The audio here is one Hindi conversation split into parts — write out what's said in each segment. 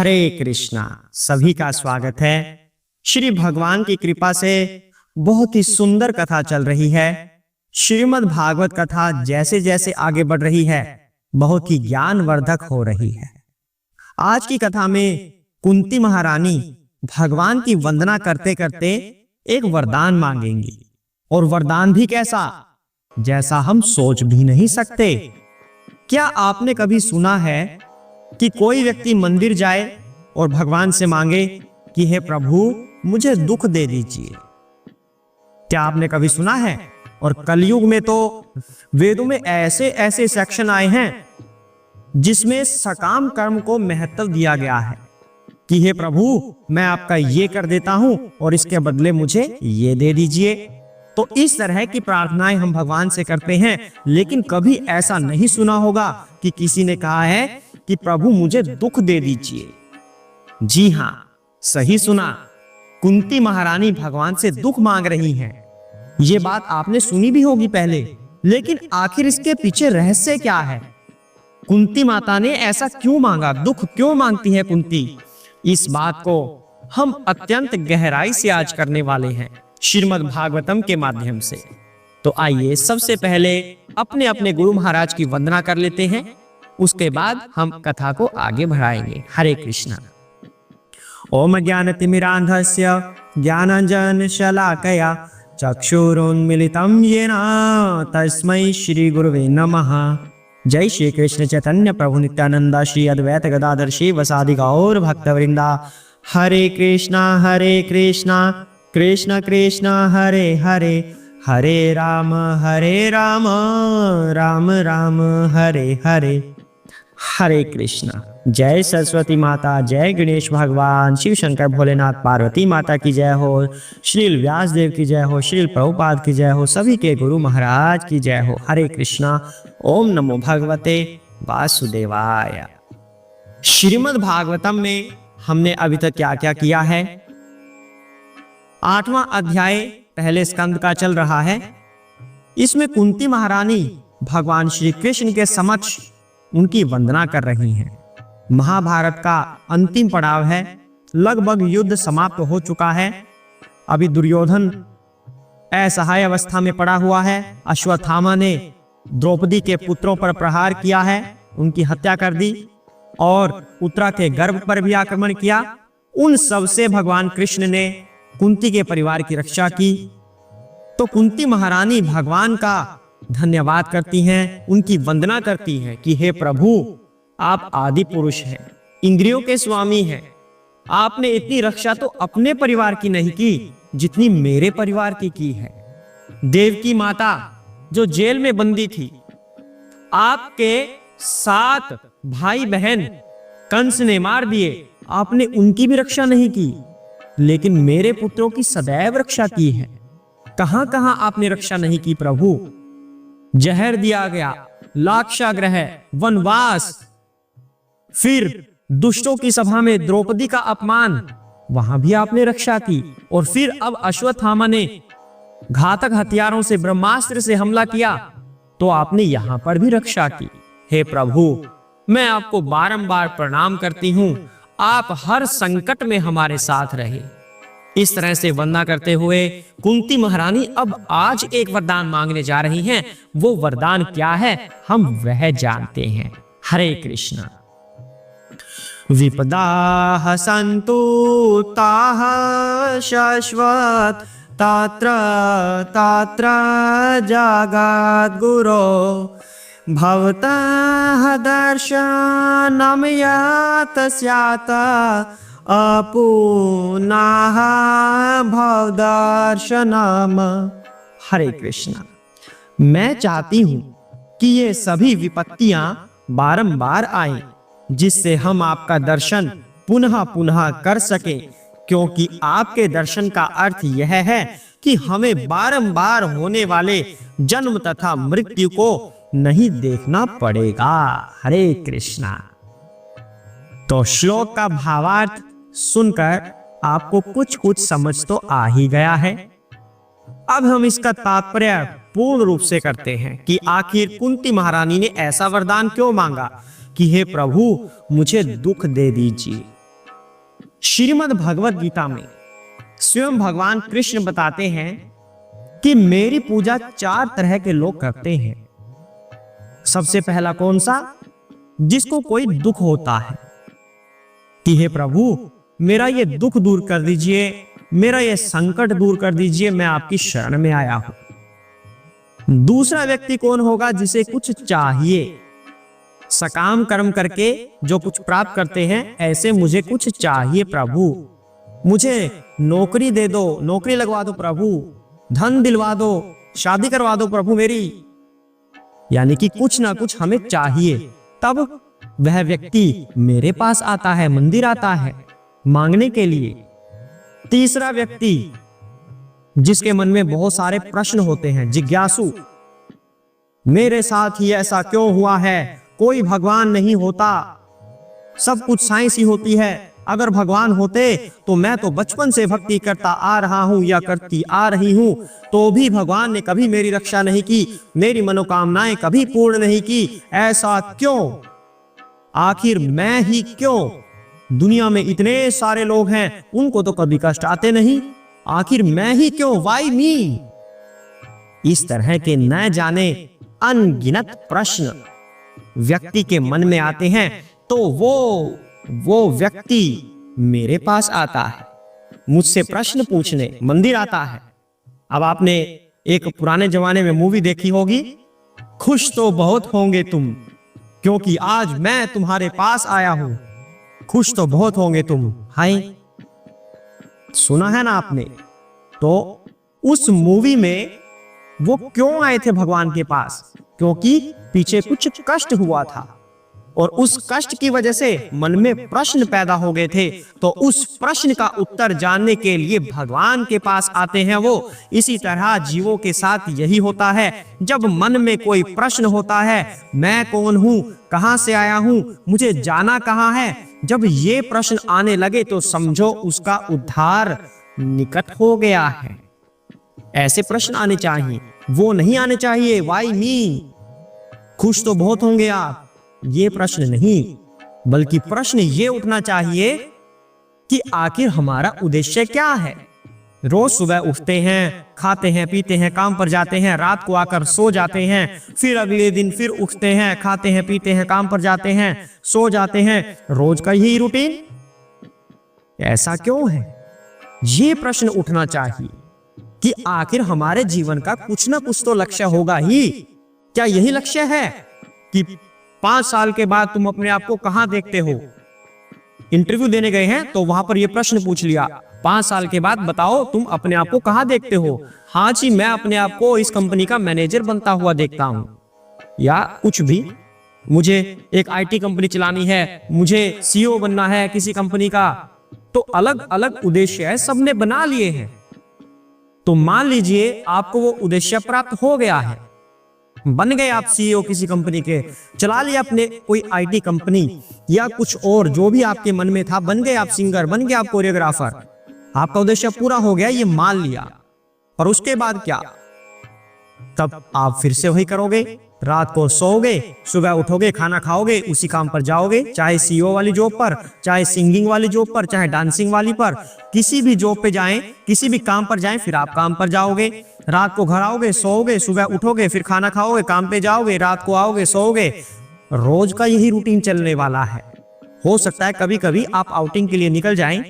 हरे कृष्णा। सभी का स्वागत है। श्री भगवान की कृपा से बहुत ही सुंदर कथा चल रही है। श्रीमद् भागवत कथा जैसे जैसे आगे बढ़ रही है बहुत ही ज्ञानवर्धक हो रही है। आज की कथा में कुंती महारानी भगवान की वंदना करते करते एक वरदान मांगेंगी, और वरदान भी कैसा, जैसा हम सोच भी नहीं सकते। क्या आपने कभी सुना है कि कोई व्यक्ति मंदिर जाए और भगवान से मांगे कि हे प्रभु मुझे दुख दे दीजिए? क्या आपने कभी सुना है? और कलयुग में तो वेदों में ऐसे ऐसे सेक्शन आए हैं जिसमें सकाम कर्म को महत्व दिया गया है कि हे प्रभु मैं आपका ये कर देता हूं और इसके बदले मुझे ये दे दीजिए। तो इस तरह की प्रार्थनाएं हम भगवान से करते हैं, लेकिन कभी ऐसा नहीं सुना होगा कि किसी ने कहा है कि प्रभु मुझे दुख दे दीजिए। जी हां, सही सुना। कुंती महारानी भगवान से दुख मांग रही हैं। ये बात आपने सुनी भी होगी पहले, लेकिन आखिर इसके पीछे रहस्य क्या है? कुंती माता ने ऐसा क्यों मांगा? दुख क्यों मांगती है कुंती? इस बात को हम अत्यंत गहराई से आज करने वाले हैं श्रीमद् भागवतम के माध्यम से। तो आइए सबसे पहले अपने अपने गुरु महाराज की वंदना कर लेते हैं, उसके बाद हम कथा को आगे बढ़ाएंगे। हरे कृष्णा। ओम ज्ञानतिमिरान्धस्य ज्ञानाञ्जनशलाकया चक्षुरुन्मीलितं येन तस्मै श्री गुरुवे नमः। जय श्री कृष्ण चैतन्य प्रभु नित्यानंद श्री अद्वैत गदाधर शिवसादि गौर भक्तवृंदा। हरे कृष्णा कृष्ण कृष्ण हरे हरे, हरे राम राम राम हरे हरे। हरे कृष्णा। जय सरस्वती माता, जय गणेश भगवान, शिव शंकर भोलेनाथ, पार्वती माता की जय हो, श्रील व्यास देव की जय हो, श्रील प्रभुपाद की जय हो, सभी के गुरु महाराज की जय हो। हरे कृष्णा। ओम नमो भगवते वासुदेवाय। श्रीमद् भागवतम में हमने अभी तक क्या क्या किया है? 8वां अध्याय पहले स्कंद का चल रहा है। इसमें कुंती महारानी भगवान श्री कृष्ण के समक्ष उनकी वंदना कर रही हैं। महाभारत का अंतिम पड़ाव है, लगभग युद्ध समाप्त हो चुका है। अभी दुर्योधन असहाय अवस्था में पड़ा हुआ है। अश्वत्थामा ने द्रौपदी के पुत्रों पर प्रहार किया है, उनकी हत्या कर दी, और उत्तरा के गर्भ पर भी आक्रमण किया। उन सब से भगवान कृष्ण ने कुंती के परिवार की रक्षा की। तो कुंती महारानी भगवान का धन्यवाद करती हैं, उनकी वंदना करती हैं कि हे प्रभु आप आदि पुरुष हैं, इंद्रियों के स्वामी हैं। आपने इतनी रक्षा तो अपने परिवार की नहीं की जितनी मेरे परिवार की है। देवकी माता जो जेल में बंदी थी, आपके 7 भाई बहन कंस ने मार दिए, आपने उनकी भी रक्षा नहीं की, लेकिन मेरे पुत्रों की सदैव रक्षा की है। कहां कहां आपने रक्षा नहीं की प्रभु? जहर दिया गया, लाक्षागृह, वनवास, फिर दुष्टों की सभा में द्रौपदी का अपमान, वहां भी आपने रक्षा की। और फिर अब अश्वत्थामा ने घातक हथियारों से, ब्रह्मास्त्र से हमला किया, तो आपने यहां पर भी रक्षा की। हे प्रभु मैं आपको बारंबार प्रणाम करती हूं, आप हर संकट में हमारे साथ रहे। इस तरह से वंदना करते हुए कुंती महारानी अब आज एक वरदान मांगने जा रही हैं। वो वरदान क्या है हम वह जानते हैं। हरे कृष्णा। विपदा सन्तु ताः शाश्वत तत्र तत्र जगद् गुरो भवतः दर्शनं यत् स्यात् अपुनः भवदर्शनम्। हरे कृष्णा। मैं चाहती हूं कि ये सभी विपत्तियां बारंबार आएं, जिससे हम आपका दर्शन पुनः पुनः कर सकें, क्योंकि आपके दर्शन का अर्थ यह है कि हमें बारंबार होने वाले जन्म तथा मृत्यु को नहीं देखना पड़ेगा। हरे कृष्णा। तो श्लोक का भावार्थ सुनकर आपको कुछ कुछ समझ तो आ ही गया है। अब हम इसका तात्पर्य पूर्ण रूप से करते हैं कि आखिर कुंती महारानी ने ऐसा वरदान क्यों मांगा कि हे प्रभु मुझे दुख दे दीजिए। श्रीमद् भगवत गीता में स्वयं भगवान कृष्ण बताते हैं कि मेरी पूजा 4 तरह के लोग करते हैं। सबसे पहला कौन सा? जिसको कोई दुख होता है कि हे प्रभु मेरा ये दुख दूर कर दीजिए, मेरा ये संकट दूर कर दीजिए, मैं आपकी शरण में आया हूं। दूसरा व्यक्ति कौन होगा? जिसे कुछ चाहिए, सकाम कर्म करके जो कुछ प्राप्त करते हैं, ऐसे मुझे कुछ चाहिए प्रभु, मुझे नौकरी दे दो, नौकरी लगवा दो प्रभु, धन दिलवा दो, शादी करवा दो प्रभु मेरी। यानी कि कुछ ना कुछ हमें चाहिए, तब वह व्यक्ति मेरे पास आता है, मंदिर आता है मांगने के लिए। तीसरा व्यक्ति जिसके मन में बहुत सारे प्रश्न होते हैं, जिज्ञासु, मेरे साथ ही ऐसा क्यों हुआ है, कोई भगवान नहीं होता, सब कुछ साइंस ही होती है, अगर भगवान होते तो मैं तो बचपन से भक्ति करता आ रहा हूं या करती आ रही हूं, तो भी भगवान ने कभी मेरी रक्षा नहीं की, मेरी मनोकामनाएं कभी पूर्ण नहीं की, ऐसा क्यों? आखिर मैं ही क्यों? दुनिया में इतने सारे लोग हैं, उनको तो कभी कष्ट आते नहीं, आखिर मैं ही क्यों? Why me? इस तरह के न जाने अनगिनत प्रश्न व्यक्ति के मन में आते हैं, तो वो व्यक्ति मेरे पास आता है, मुझसे प्रश्न पूछने मंदिर आता है। अब आपने एक पुराने जमाने में मूवी देखी होगी, खुश तो बहुत होंगे तुम क्योंकि आज मैं तुम्हारे पास आया हूं, खुश तो बहुत होंगे तुम। हाय, सुना है ना आपने? तो उस मूवी में वो क्यों आए थे भगवान के पास? क्योंकि पीछे कुछ कष्ट हुआ था और उस कष्ट की वजह से मन में प्रश्न पैदा हो गए थे, तो उस प्रश्न का उत्तर जानने के लिए भगवान के पास आते हैं वो। इसी तरह जीवों के साथ यही होता है, जब मन में कोई प्रश्न होता है, मैं कौन हूं, कहां से आया हूं, मुझे जाना कहां है, जब ये प्रश्न आने लगे तो समझो उसका उद्धार निकट हो गया है। ऐसे प्रश्न आने चाहिए, वो नहीं आने चाहिए वाई मी, खुश तो बहुत होंगे आप, ये प्रश्न नहीं, बल्कि प्रश्न ये उठना चाहिए कि आखिर हमारा उद्देश्य क्या है। रोज सुबह उठते हैं, खाते हैं, पीते हैं, काम पर जाते हैं, रात को आकर सो जाते हैं, फिर अगले दिन फिर उठते हैं, खाते हैं, पीते हैं, काम पर जाते हैं, सो जाते हैं, रोज का यही रूटीन, ऐसा क्यों है? ये प्रश्न उठना चाहिए कि आखिर हमारे जीवन का कुछ ना कुछ तो लक्ष्य होगा ही। क्या यही लक्ष्य है कि 5 साल के बाद तुम अपने आप को कहां देखते हो? इंटरव्यू देने गए हैं तो वहां पर यह प्रश्न पूछ लिया, 5 साल के बाद बताओ तुम अपने आप को कहां देखते हो? हाँ जी, मैं अपने आप को इस कंपनी का मैनेजर बनता हुआ देखता हूं, या कुछ भी, मुझे एक आईटी कंपनी चलानी है, मुझे सीईओ बनना है किसी कंपनी का। तो अलग अलग उद्देश्य है, सबने बना लिए हैं। तो मान लीजिए आपको वो उद्देश्य प्राप्त हो गया है, बन गए आप सीईओ किसी कंपनी के, चला लिया अपने कोई आईटी कंपनी या कुछ और जो भी आपके मन में था, बन गए आप सिंगर, बन गए आप कोरियोग्राफर, आपका उद्देश्य पूरा हो गया, ये मान लिया। और उसके बाद क्या? तब आप फिर से वही करोगे, रात को सोओगे, सुबह उठोगे, खाना खाओगे, उसी काम पर जाओगे, चाहे सीईओ वाली जॉब पर, चाहे सिंगिंग वाली जॉब पर, चाहे डांसिंग वाली पर, किसी भी जॉब पे जाएं, किसी भी काम पर जाएं, फिर आप काम पर जाओगे, रात को घर आओगे, सोओगे, सुबह उठोगे, फिर खाना खाओगे, काम पे जाओगे, रात को आओगे, सोओगे। रोज का यही रूटीन चलने वाला है। हो सकता है कभी कभी आप आउटिंग के लिए निकल जाएं,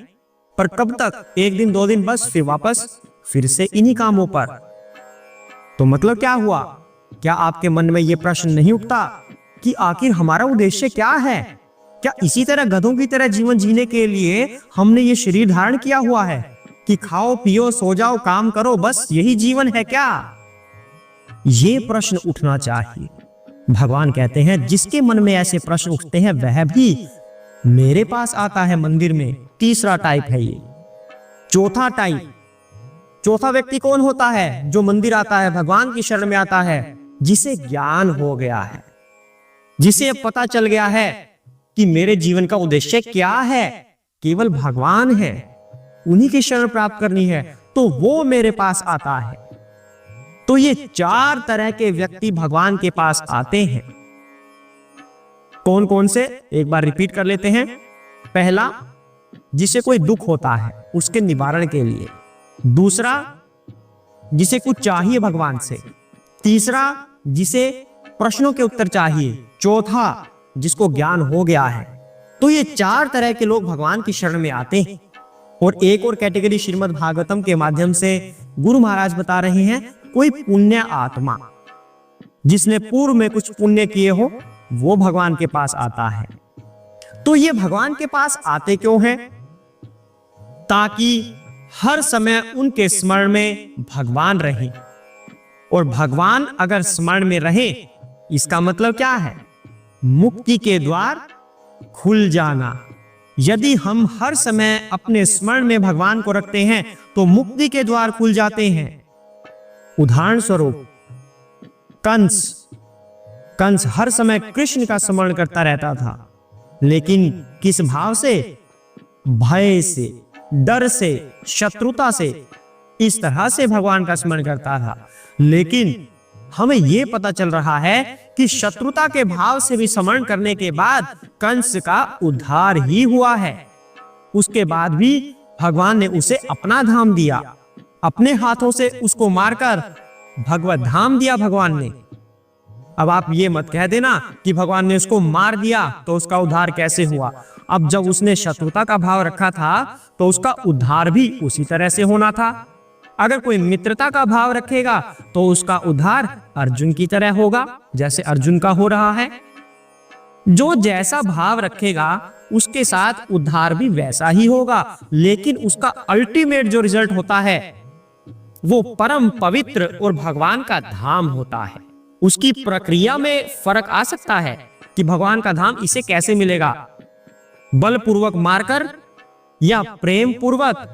पर कब तक? 1 दिन 2 दिन बस, फिर वापस फिर से इन्हीं कामों पर। तो मतलब क्या हुआ? क्या आपके मन में यह प्रश्न नहीं उठता कि आखिर हमारा उद्देश्य क्या है? क्या इसी तरह गधों की तरह जीवन जीने के लिए हमने ये शरीर धारण किया हुआ है कि खाओ पियो सो जाओ काम करो, बस यही जीवन है क्या? ये प्रश्न उठना चाहिए। भगवान कहते हैं जिसके मन में ऐसे प्रश्न उठते हैं वह भी मेरे पास आता है मंदिर में। तीसरा टाइप है ये। चौथा व्यक्ति कौन होता है? जो मंदिर आता है, भगवान की शरण में आता है, जिसे ज्ञान हो गया है, जिसे पता चल गया है कि मेरे जीवन का उद्देश्य क्या है, केवल भगवान है, उन्हीं की शरण प्राप्त करनी है, तो वो मेरे पास आता है। तो ये 4 तरह के व्यक्ति भगवान के पास आते हैं। कौन कौन से? एक बार रिपीट कर लेते हैं। पहला, जिसे कोई दुख होता है उसके निवारण के लिए, दूसरा जिसे कुछ चाहिए भगवान से, तीसरा जिसे प्रश्नों के उत्तर चाहिए, चौथा जिसको ज्ञान हो गया है। तो ये 4 तरह के लोग भगवान की शरण में आते हैं। और एक और कैटेगरी श्रीमद् भागवतम के माध्यम से गुरु महाराज बता रहे हैं, कोई पुण्य आत्मा जिसने पूर्व में कुछ पुण्य किए हो वो भगवान के पास आता है। तो ये भगवान के पास आते क्यों हैं? ताकि हर समय उनके स्मरण में भगवान रहे। और भगवान अगर स्मरण में रहे इसका मतलब क्या है? मुक्ति के द्वार खुल जाना। यदि हम हर समय अपने स्मरण में भगवान को रखते हैं तो मुक्ति के द्वार खुल जाते हैं। उदाहरण स्वरूप कंस हर समय कृष्ण का स्मरण करता रहता था, लेकिन किस भाव से? भय से, डर से, शत्रुता से, इस तरह से भगवान का स्मरण करता था। लेकिन हमें यह पता चल रहा है कि शत्रुता के भाव से भी स्मरण करने के बाद कंस का उद्धार ही हुआ है। उसके बाद भी भगवान ने उसे अपना धाम दिया, अपने हाथों से उसको मारकर भगवत धाम दिया भगवान ने। अब आप ये मत कह देना कि भगवान ने उसको मार दिया तो उसका उद्धार कैसे हुआ। अब जब उसने शत्रुता का भाव रखा था तो उसका उद्धार भी उसी तरह से होना था। अगर कोई मित्रता का भाव रखेगा तो उसका उद्धार अर्जुन की तरह होगा, जैसे अर्जुन का हो रहा है। जो जैसा भाव रखेगा उसके साथ उद्धार भी वैसा ही होगा, लेकिन उसका अल्टीमेट जो रिजल्ट होता है वो परम पवित्र और भगवान का धाम होता है। उसकी प्रक्रिया में फर्क आ सकता है कि भगवान का धाम इसे कैसे मिलेगा, बलपूर्वक मारकर या प्रेम पूर्वक,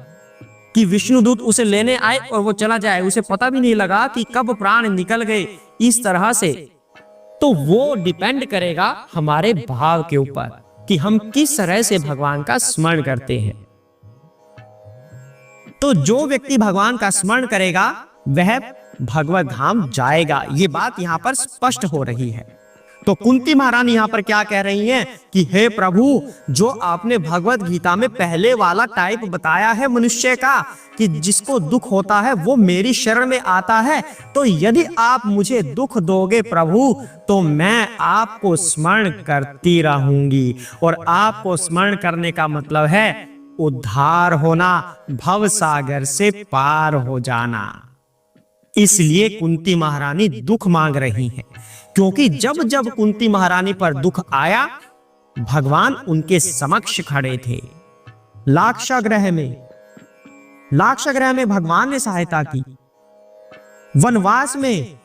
कि विष्णुदूत उसे लेने आए और वो चला जाए, उसे पता भी नहीं लगा कि कब प्राण निकल गए, इस तरह से। तो वो डिपेंड करेगा हमारे भाव के ऊपर कि हम किस तरह से भगवान का स्मरण करते हैं। तो जो व्यक्ति भगवान का स्मरण करेगा वह भगवत धाम जाएगा। ये बात यहां पर स्पष्ट हो रही है। तो कुंती महारानी यहां पर क्या कह रही हैं कि हे प्रभु, जो आपने भगवत गीता में पहले वाला टाइप बताया है मनुष्य का कि जिसको दुख होता है वो मेरी शरण में आता है, तो यदि आप मुझे दुख दोगे प्रभु तो मैं आपको स्मरण करती रहूंगी। और आपको स्मरण करने का मतलब है उद्धार होना, भव सागर से पार हो जाना। इसलिए कुंती महारानी दुख मांग रही हैं, क्योंकि जब जब कुंती महारानी पर दुख आया भगवान उनके समक्ष खड़े थे। लाक्षागृह में भगवान ने सहायता की। वनवास में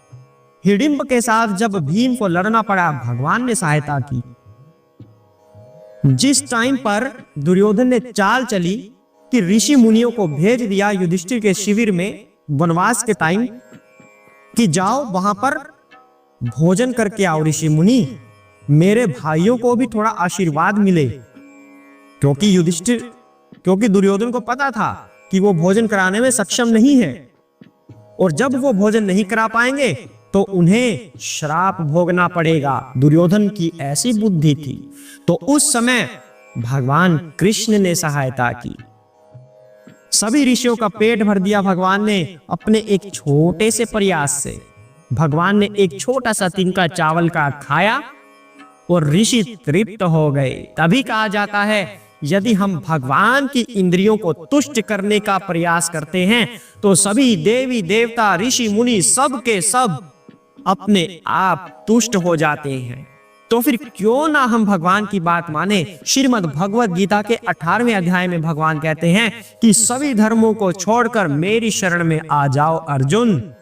हिडिंब के साथ जब भीम को लड़ना पड़ा भगवान ने सहायता की। जिस टाइम पर दुर्योधन ने चाल चली कि ऋषि मुनियों को भेज दिया युधिष्ठिर के शिविर में वनवास के टाइम कि जाओ वहां पर भोजन करके आओ ऋषि मुनि, मेरे भाइयों को भी थोड़ा आशीर्वाद मिले, क्योंकि दुर्योधन को पता था कि वो भोजन कराने में सक्षम नहीं है, और जब वो भोजन नहीं करा पाएंगे तो उन्हें श्राप भोगना पड़ेगा। दुर्योधन की ऐसी बुद्धि थी। तो उस समय भगवान कृष्ण ने सहायता की। सभी ऋषियों का पेट भर दिया भगवान ने अपने एक छोटे से प्रयास से। भगवान ने एक छोटा सा तिनका चावल का खाया और ऋषि तृप्त हो गए। तभी कहा जाता है यदि हम भगवान की इंद्रियों को तुष्ट करने का प्रयास करते हैं तो सभी देवी देवता ऋषि मुनि सब के सब अपने आप तुष्ट हो जाते हैं। तो फिर क्यों ना हम भगवान की बात माने। श्रीमद् भगवत गीता के 18वें अध्याय में भगवान कहते हैं कि सभी धर्मों को छोड़कर मेरी शरण में आ जाओ अर्जुन,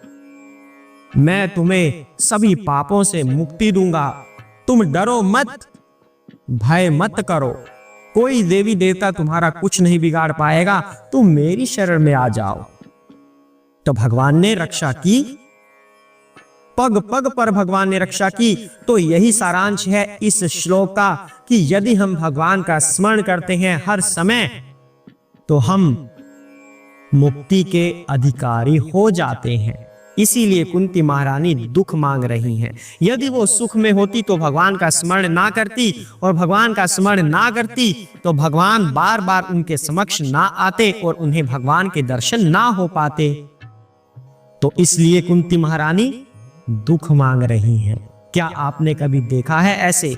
मैं तुम्हें सभी पापों से मुक्ति दूंगा। तुम डरो मत, भय मत करो, कोई देवी देवता तुम्हारा कुछ नहीं बिगाड़ पाएगा, तुम मेरी शरण में आ जाओ। तो भगवान ने रक्षा की, पग पग पर भगवान ने रक्षा की। तो यही सारांश है इस श्लोक का कि यदि हम भगवान का स्मरण करते हैं हर समय तो हम मुक्ति के अधिकारी हो जाते हैं। इसीलिए कुंती महारानी दुख मांग रही हैं। यदि वो सुख में होती तो भगवान का स्मरण ना करती, और भगवान का स्मरण ना करती तो भगवान बार बार उनके समक्ष ना आते और उन्हें भगवान के दर्शन ना हो पाते। तो इसलिए कुंती महारानी दुख मांग रही हैं। क्या आपने कभी देखा है ऐसे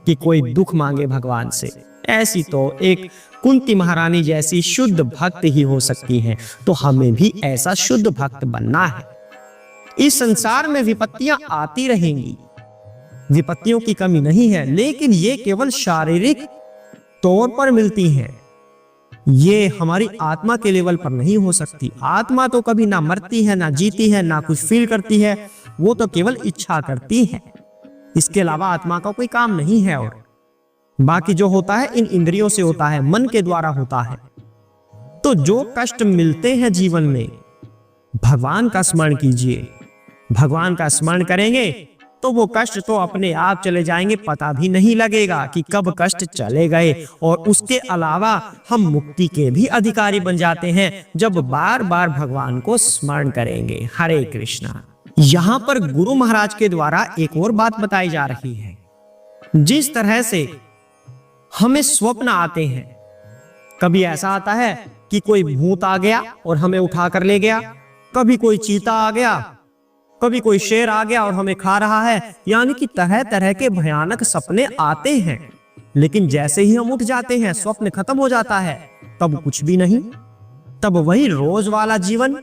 कि कोई दुख मांगे भगवान से? ऐसी तो एक कुंती महारानी जैसी शुद्ध भक्त ही हो सकती है। तो हमें भी ऐसा शुद्ध भक्त बनना है। इस संसार में विपत्तियां आती रहेंगी, विपत्तियों की कमी नहीं है, लेकिन ये केवल शारीरिक तौर पर मिलती हैं। ये हमारी आत्मा के लेवल पर नहीं हो सकती। आत्मा तो कभी ना मरती है, ना जीती है, ना कुछ फील करती है। वो तो केवल इच्छा करती है। इसके अलावा आत्मा का कोई काम नहीं है। और बाकी जो होता है इन इंद्रियों से होता है, मन के द्वारा होता है। तो जो कष्ट मिलते हैं जीवन में, भगवान का स्मरण कीजिए। भगवान का स्मरण करेंगे तो वो कष्ट तो अपने आप चले जाएंगे, पता भी नहीं लगेगा कि कब कष्ट चले गए। और उसके अलावा हम मुक्ति के भी अधिकारी बन जाते हैं जब बार बार भगवान को स्मरण करेंगे। हरे कृष्णा। यहाँ पर गुरु महाराज के द्वारा एक और बात बताई जा रही है। जिस तरह से हमें स्वप्न आते हैं, कभी ऐसा आता है कि कोई भूत आ गया और हमें उठा कर ले गया, कभी कोई चीता आ गया, कभी कोई शेर आ गया और हमें खा रहा है। यानी कि तरह तरह के भयानक सपने आते हैं। लेकिन जैसे ही हम उठ जाते हैं, स्वप्न खत्म हो जाता है, तब कुछ भी नहीं, तब वही रोज वाला जीवन।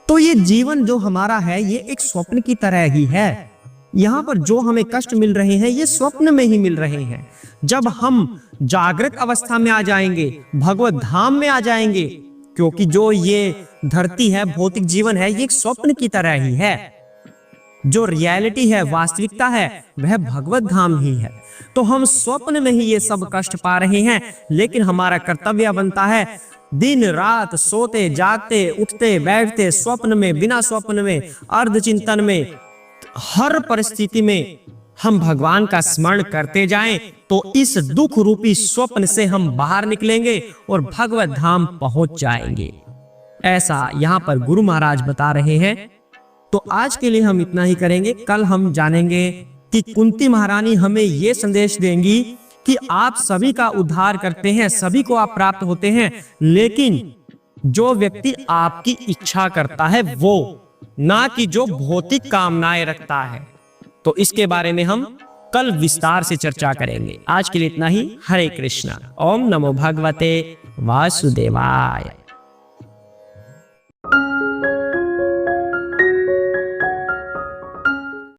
तो ये जीवन जो हमारा है, ये एक स्वप्न की तरह ही है। यहाँ पर जो हमें कष्ट मिल रहे हैं, ये स्वप्न में ही मिल रहे हैं। जब हम जागृत अवस्था में आ जाएंगे, भगवत धाम में आ जाएंगे, क्योंकि जो ये धरती है, भौतिक जीवन है, ये एक स्वप्न की तरह ही है। जो रियलिटी है, वास्तविकता है, वह भगवत धाम ही है। तो हम स्वप्न में ही ये सब कष्ट पा रहे हैं। लेकिन हमारा कर्तव्य बनता है दिन रात सोते जागते उठते बैठते, स्वप्न में, बिना स्वप्न में, अर्ध चिंतन में, हर परिस्थिति में हम भगवान का स्मरण करते जाएं, तो इस दुख रूपी स्वप्न से हम बाहर निकलेंगे और भगवत धाम पहुंच जाएंगे। ऐसा यहाँ पर गुरु महाराज बता रहे हैं। तो आज के लिए हम इतना ही करेंगे। कल हम जानेंगे कि कुंती महारानी हमें ये संदेश देंगी कि आप सभी का उद्धार करते हैं, सभी को आप प्राप्त होते हैं, लेकिन जो व्यक्ति आपकी इच्छा करता है वो, ना कि जो भौतिक कामनाएं रखता है। तो इसके बारे में हम कल विस्तार से चर्चा करेंगे। आज के लिए इतना ही। हरे कृष्णा। ओम नमो भगवते वासुदेवाय।